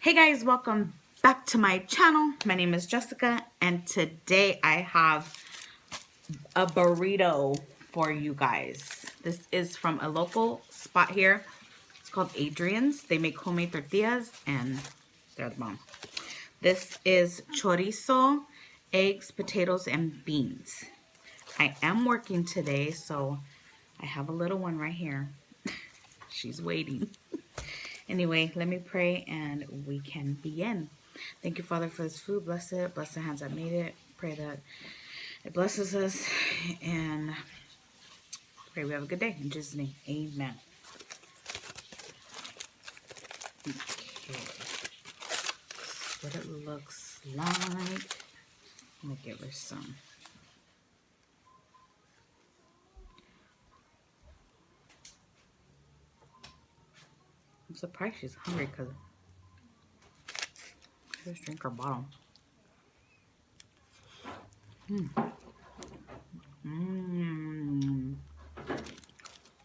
Hey guys, welcome back to my channel. My name is Jessica and today I have a burrito for you guys. This is from a local spot here. It's called Adrians. They make homemade tortillas and they're the bomb. This is chorizo, eggs, potatoes, and beans. I am working today, so I have a little one right here. She's waiting. Anyway, let me pray and we can begin. Thank you, Father, for this food. Bless it. Bless the hands that made it. Pray that it blesses us and pray we have a good day. In Jesus' name, amen. Okay. That's what it looks like. Let me give her some. I'm surprised she's hungry because she just drank her bottle. If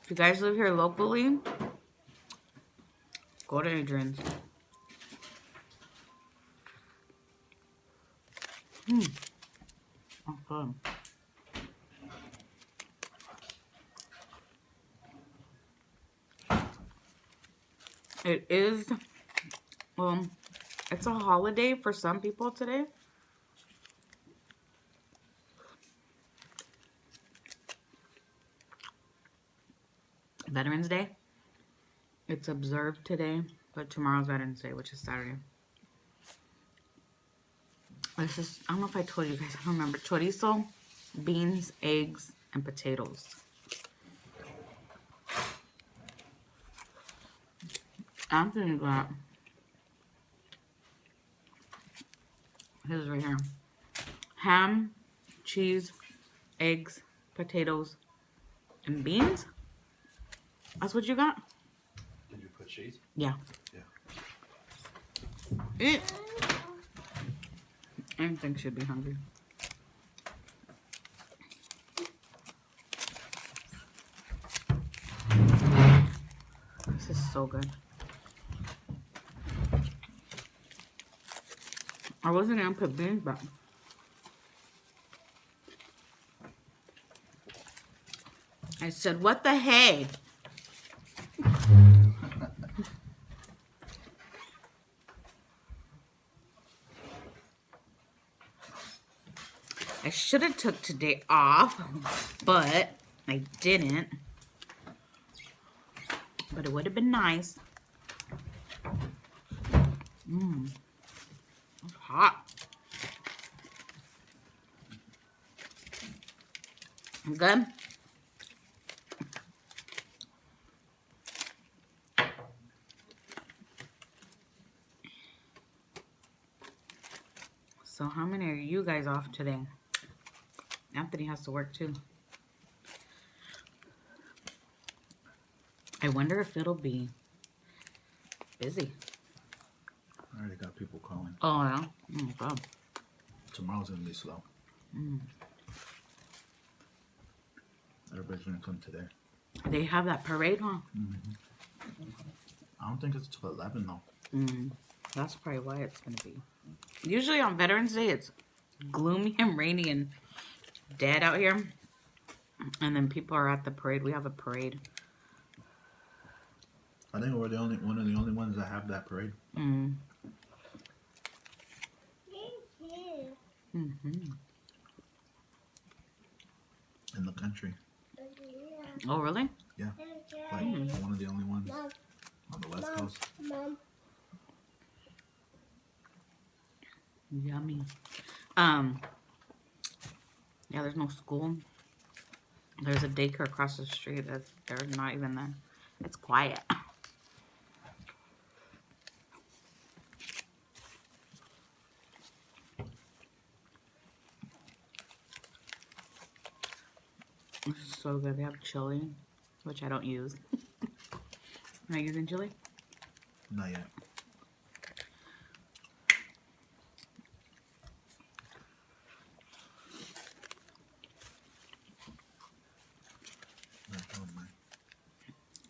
you guys live here locally, go to Adrians. Okay. It is, well, it's a holiday for some people today. Veterans Day. It's observed today, but tomorrow's Veterans Day, which is Saturday. This is, I don't know if I told you guys, I don't remember. Chorizo, beans, eggs, and potatoes. Anthony got, his right here. Ham, cheese, eggs, potatoes, and beans. That's what you got? Did you put cheese? Yeah. Yeah. I didn't think she'd be hungry. This is so good. I wasn't gonna put beans back. I said, what the hey? I should have took today off, but I didn't. But it would have been nice. It's hot. Good. So how many are you guys off today? Anthony has to work too. I wonder if it'll be busy. I already got people calling. Oh yeah? Oh my God. Tomorrow's gonna be slow. Everybody's gonna come today. They have that parade, huh? I don't think it's till 11 though. That's probably why it's gonna be. Usually on Veterans Day, it's gloomy and rainy and dead out here. And then people are at the parade. We have a parade. I think we're one of the only ones that have that parade. In the country. Oh, really? Yeah. Like one of the only ones on the West Coast. Yummy. Yeah, there's no school. There's a daycare across the street. They're not even there. It's quiet. This is so good. They have chili, which I don't use. Am I using chili? Not yet.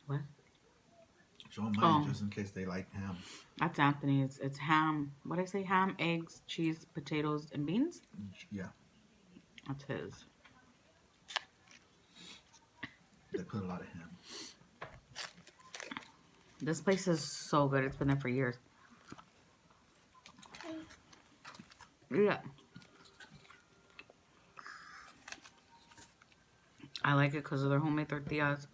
What? Show them mine. Just in case they like ham. That's Anthony's. It's ham. What did I say? Ham, eggs, cheese, potatoes, and beans? Yeah. That's his. They put a lot of ham. This place is so good. It's been there for years. Yeah. I like it because of their homemade tortillas.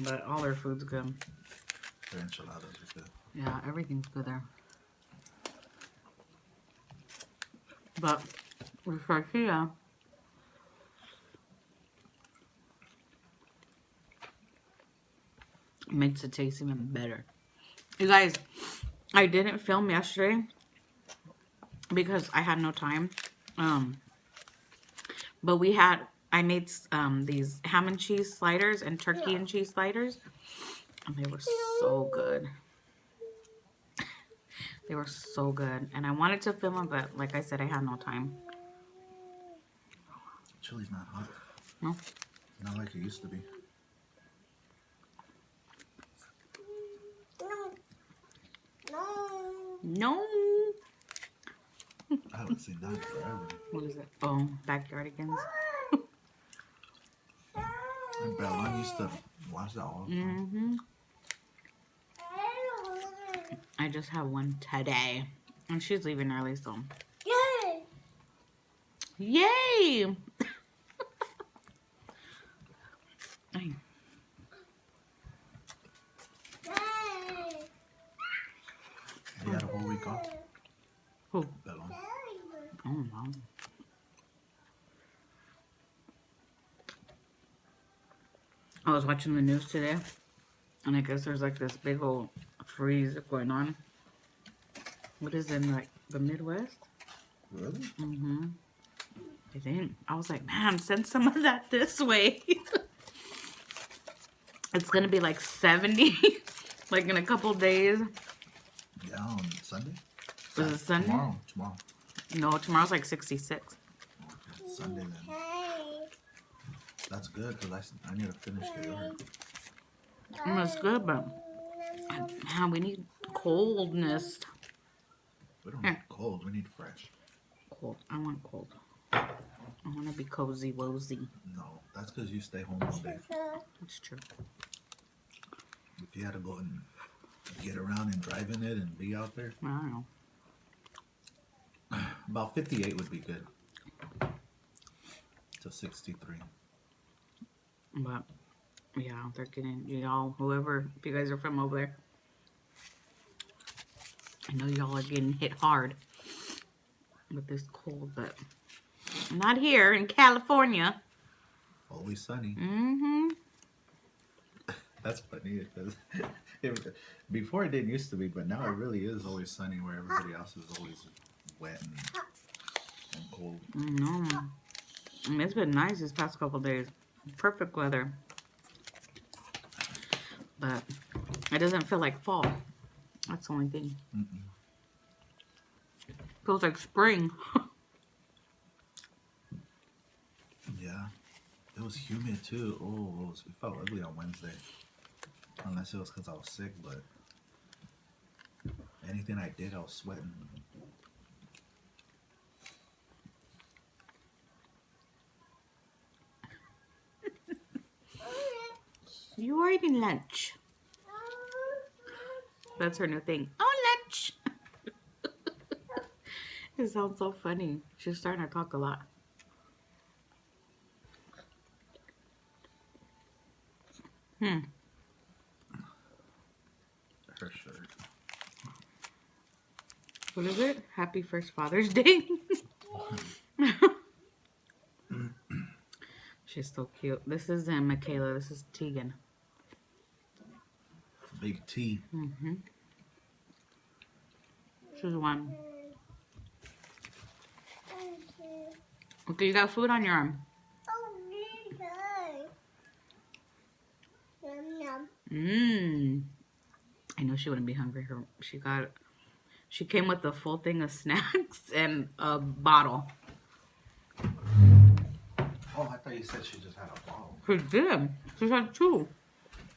But all their food's good. Their enchiladas are good. Yeah, everything's good there. But with tortilla, it makes it taste even better. You guys, I didn't film yesterday because I had no time. But I made these ham and cheese sliders and turkey and cheese sliders. And they were so good. They were so good. And I wanted to film them, but like I said, I had no time. Chili's not hot. No? Not like it used to be. No. I haven't seen that in forever. What is it? Oh, backyardigans. And Bella used to watch that all the time. Mm-hmm. I just have one today. And she's leaving early, so. Yay! Yay! He had a whole week off. Who? Bella. Oh, wow. I was watching the news today, and I guess there's like this big old freeze going on. What is in like the Midwest? Really? Mm-hmm. I think. I was like, man, send some of that this way. It's gonna be like 70, like in a couple days. Yeah, on Sunday? Was it Sunday? Tomorrow. No, tomorrow's like 66. Okay. Sunday then. That's good because I need to finish the yogurt. It's good, but man, we need coldness. We don't need cold. We need fresh. Cold. I want cold. I want to be cozy wozy. No, that's because you stay home all day. That's true. If you had to go and get around and drive in it and be out there, I don't know. about 58 would be good. To 63. But yeah, they're getting y'all, whoever, if you guys are from over there, I know y'all are getting hit hard with this cold, but not here in California. Always sunny. Mm-hmm. That's funny because before it didn't used to be, but now it really is always sunny where everybody else is always wet and cold. No, I mean, it's been nice these past couple days. Perfect weather. But it doesn't feel like fall. That's the only thing. Feels like spring. Yeah. It was humid too. Oh, it felt ugly on Wednesday. Unless it was because I was sick, but anything I did, I was sweating. You are eating lunch. That's her new thing. Oh, lunch. It sounds so funny. She's starting to talk a lot. Her shirt. What is it? Happy first Father's Day. She's so cute. This is Michaela. This is Tegan. Big T. Mm-hmm. She's one. Okay, you got food on your arm. I know she wouldn't be hungry. She came with a full thing of snacks and a bottle. Oh, I thought you said she just had a bottle. She did. She had two.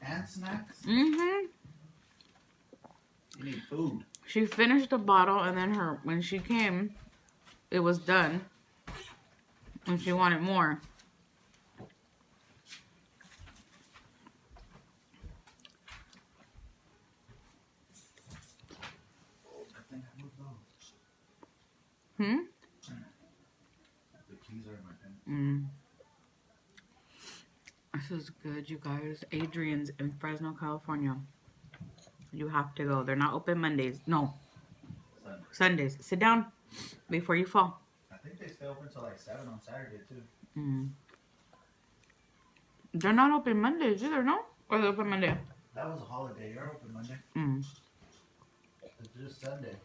And snacks? Mm-hmm. You need food. She finished the bottle, and then when she came, it was done. And she wanted more. I think I moved those. Hmm? The keys are in my pen. This is good, you guys. Adrians in Fresno, California. You have to go. They're not open Mondays. No. Sundays. Sit down before you fall. I think they stay open till like 7 on Saturday too. They're not open Mondays either, no? Or they're open Monday? That was a holiday. You're open Monday. It's just Sunday.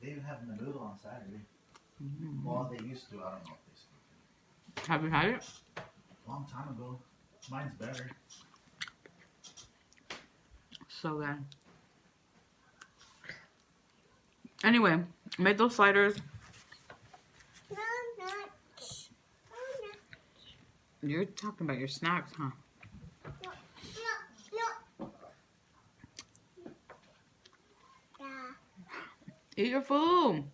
They even have the noodle on Saturday. Well, they used to. I don't know if they still do. Have you had it? Long time ago. Mine's better. So good. Anyway, made those sliders. You're talking about your snacks, huh? Eat your food.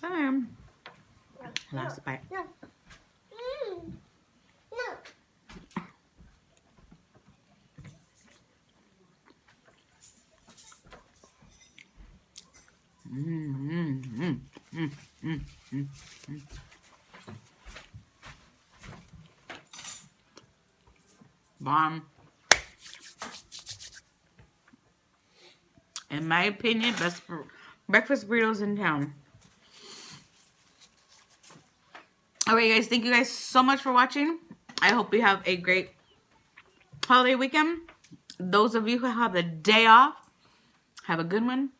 Okay. Last bite. Bomb. In my opinion, best breakfast burritos in town. Alright guys, thank you guys so much for watching. I hope you have a great holiday weekend. Those of you who have the day off, have a good one.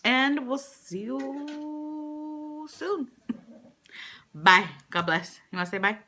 And we'll see you soon. Bye. God bless. You want to say bye?